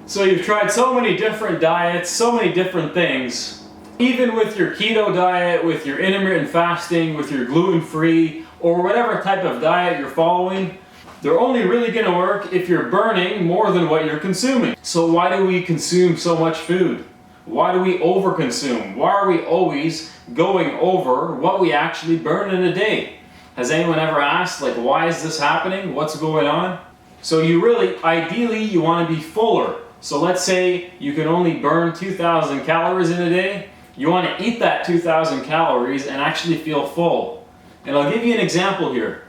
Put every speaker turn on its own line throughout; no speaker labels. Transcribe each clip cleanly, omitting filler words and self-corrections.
So you've tried so many different diets, so many different things. Even with your keto diet, with your intermittent fasting, with your gluten-free, or whatever type of diet you're following, they're only really going to work if you're burning more than what you're consuming. So why do we consume so much food? Why do we overconsume? Why are we always going over what we actually burn in a day? Has anyone ever asked, like, why is this happening? What's going on? So ideally, you want to be fuller. So let's say you can only burn 2,000 calories in a day. You want to eat that 2,000 calories and actually feel full. And I'll give you an example here.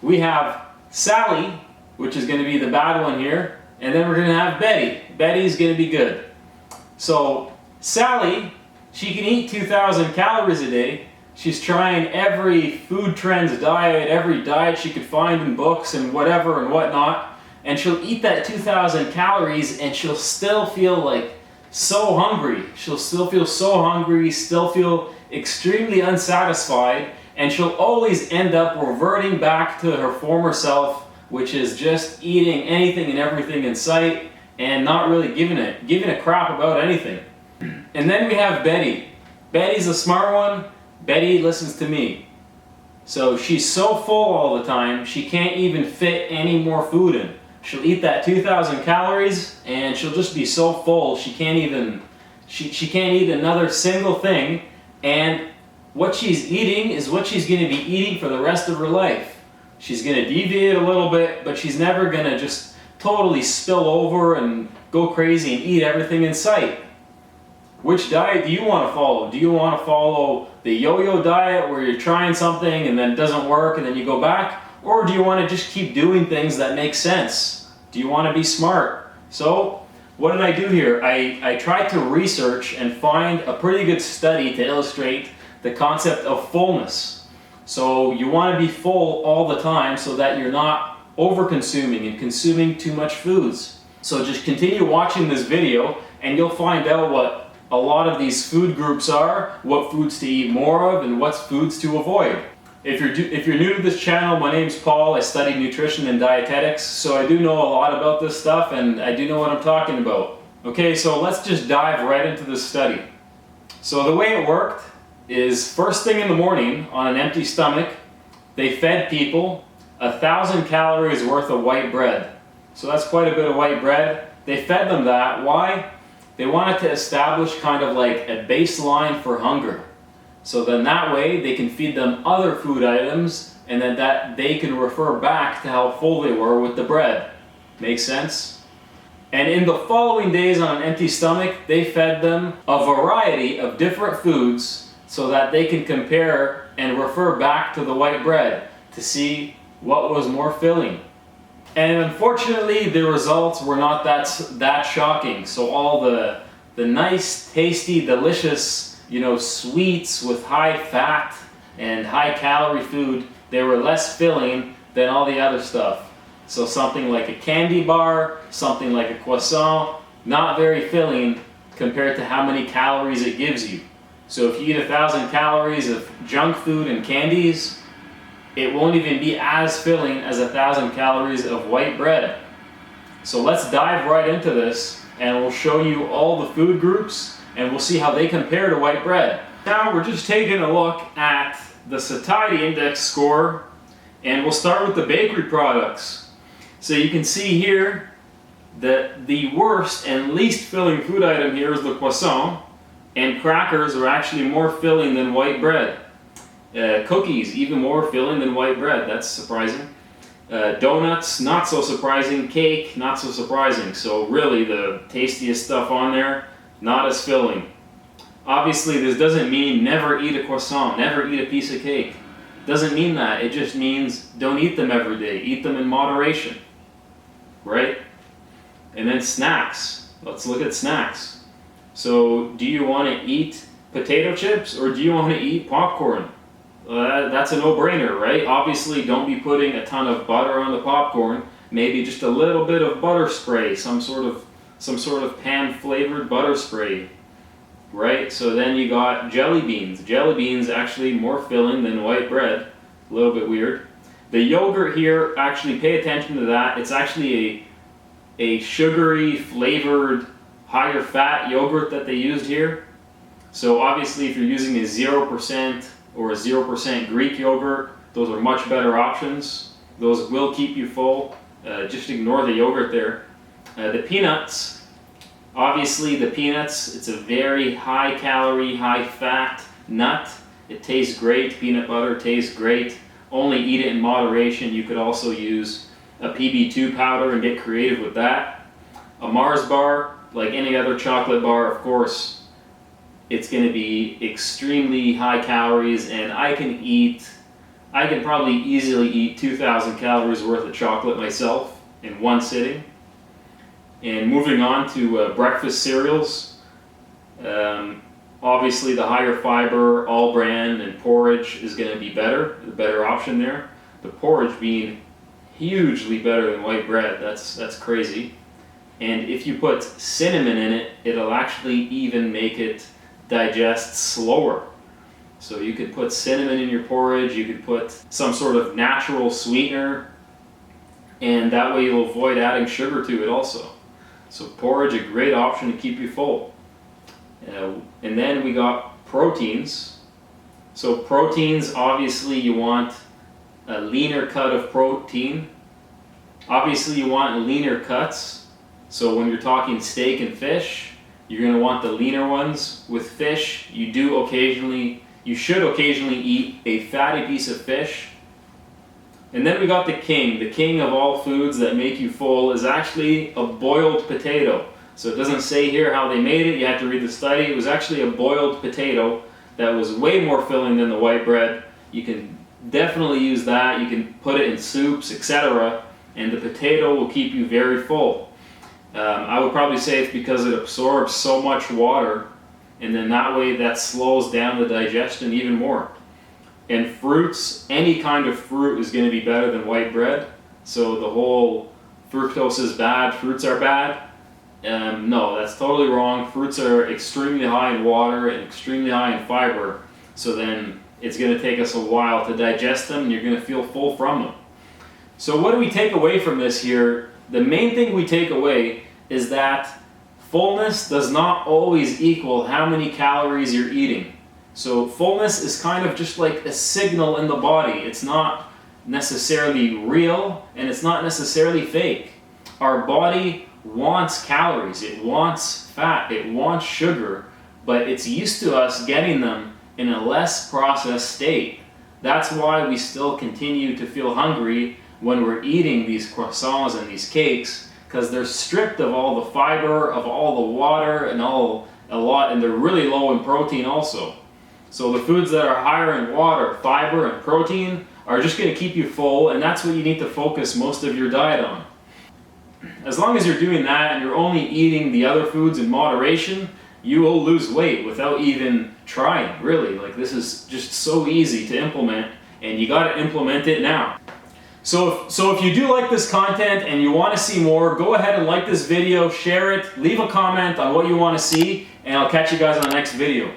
We have Sally, which is going to be the bad one here, and then we're going to have Betty. Betty's going to be good. So Sally, she can eat 2,000 calories a day. She's trying every food trends diet, every diet she could find in books and whatever and whatnot. And she'll eat that 2,000 calories and she'll still feel like so hungry. She'll still feel so hungry, still feel extremely unsatisfied, and she'll always end up reverting back to her former self, which is just eating anything and everything in sight and not really giving a crap about anything. And then we have Betty. Betty's a smart one. Betty listens to me. So she's so full all the time, she can't even fit any more food in. She'll eat that 2,000 calories and she'll just be so full she can't eat another single thing, and what she's eating is what she's going to be eating for the rest of her life. She's going to deviate a little bit, but she's never going to just totally spill over and go crazy and eat everything in sight. Which diet do you want to follow? Do you want to follow the yo-yo diet where you're trying something and then it doesn't work and then you go back? Or do you want to just keep doing things that make sense? Do you want to be smart? So, what did I do here? I tried to research and find a pretty good study to illustrate the concept of fullness. So, you want to be full all the time so that you're not over-consuming and consuming too much foods. So just continue watching this video and you'll find out what a lot of these food groups are, what foods to eat more of, and what foods to avoid. If you're new to this channel, my name's Paul. I studied nutrition and dietetics, so I do know a lot about this stuff and I do know what I'm talking about. Okay, so let's just dive right into this study. So the way it worked is first thing in the morning on an empty stomach, they fed people 1,000 calories worth of white bread. So that's quite a bit of white bread. They fed them that. Why? They wanted to establish kind of like a baseline for hunger. So then that way they can feed them other food items and then that they can refer back to how full they were with the bread. Makes sense? And in the following days on an empty stomach, they fed them a variety of different foods so that they can compare and refer back to the white bread to see what was more filling. And unfortunately, the results were not that shocking. So all the nice, tasty, delicious, sweets with high fat and high calorie food, they were less filling than all the other stuff. So something like a candy bar, something like a croissant, not very filling compared to how many calories it gives you. So if you eat 1,000 calories of junk food and candies, it won't even be as filling as 1,000 calories of white bread. So let's dive right into this and we'll show you all the food groups and we'll see how they compare to white bread. Now we're just taking a look at the satiety index score and we'll start with the bakery products. So you can see here that the worst and least filling food item here is the croissant, and crackers are actually more filling than white bread. Cookies, even more filling than white bread. That's surprising. Donuts, not so surprising. Cake, not so surprising. So really the tastiest stuff on there, not as filling. Obviously this doesn't mean never eat a croissant, never eat a piece of cake. Doesn't mean that. It just means don't eat them every day. Eat them in moderation. Right? And then snacks. Let's look at snacks. So do you want to eat potato chips or do you want to eat popcorn? That's a no-brainer, right? Obviously, don't be putting a ton of butter on the popcorn. Maybe just a little bit of butter spray, some sort of pan-flavored butter spray, right? So then you got jelly beans. Jelly beans actually more filling than white bread. A little bit weird. The yogurt here, actually pay attention to that. It's actually a sugary flavored higher fat yogurt that they used here. So obviously if you're using a 0% or a 0% Greek yogurt, those are much better options. Those will keep you full. Just ignore the yogurt there. The peanuts, obviously the peanuts, it's a very high calorie, high fat nut. It tastes great. Peanut butter tastes great. Only eat it in moderation. You could also use a PB2 powder and get creative with that. A Mars bar, like any other chocolate bar, of course, it's going to be extremely high calories, and I can probably easily eat 2,000 calories worth of chocolate myself in one sitting. And moving on to breakfast cereals, obviously the higher fiber, all bran and porridge is going to be better, the better option there. The porridge being hugely better than white bread, that's crazy. And if you put cinnamon in it, it'll actually even make it digest slower. So you could put cinnamon in your porridge, you could put some sort of natural sweetener, and that way you'll avoid adding sugar to it also. So porridge, a great option to keep you full. And then we got proteins. So proteins, obviously you want a leaner cut of protein. Obviously you want leaner cuts. So when you're talking steak and fish, you're going to want the leaner ones. With fish, you should occasionally eat a fatty piece of fish. And then we got the king of all foods that make you full is actually a boiled potato. So it doesn't say here how they made it, you have to read the study. It was actually a boiled potato that was way more filling than the white bread. You can definitely use that, you can put it in soups, etc. And the potato will keep you very full. I would probably say it's because it absorbs so much water, and then that way that slows down the digestion even more. And fruits, any kind of fruit is going to be better than white bread. So the whole fructose is bad, fruits are bad. No, that's totally wrong. Fruits are extremely high in water and extremely high in fiber. So then it's going to take us a while to digest them, and you're going to feel full from them. So what do we take away from this here? The main thing we take away is that fullness does not always equal how many calories you're eating. So fullness is kind of just like a signal in the body. It's not necessarily real, and it's not necessarily fake. Our body wants calories, it wants fat, it wants sugar, but it's used to us getting them in a less processed state. That's why we still continue to feel hungry when we're eating these croissants and these cakes, because they're stripped of all the fiber, of all the water, and and they're really low in protein also. So the foods that are higher in water, fiber, and protein are just going to keep you full, and that's what you need to focus most of your diet on. As long as you're doing that and you're only eating the other foods in moderation, you will lose weight without even trying, really. Like, this is just so easy to implement, and you got to implement it now. So if you do like this content and you want to see more, go ahead and like this video, share it, leave a comment on what you want to see, and I'll catch you guys on the next video.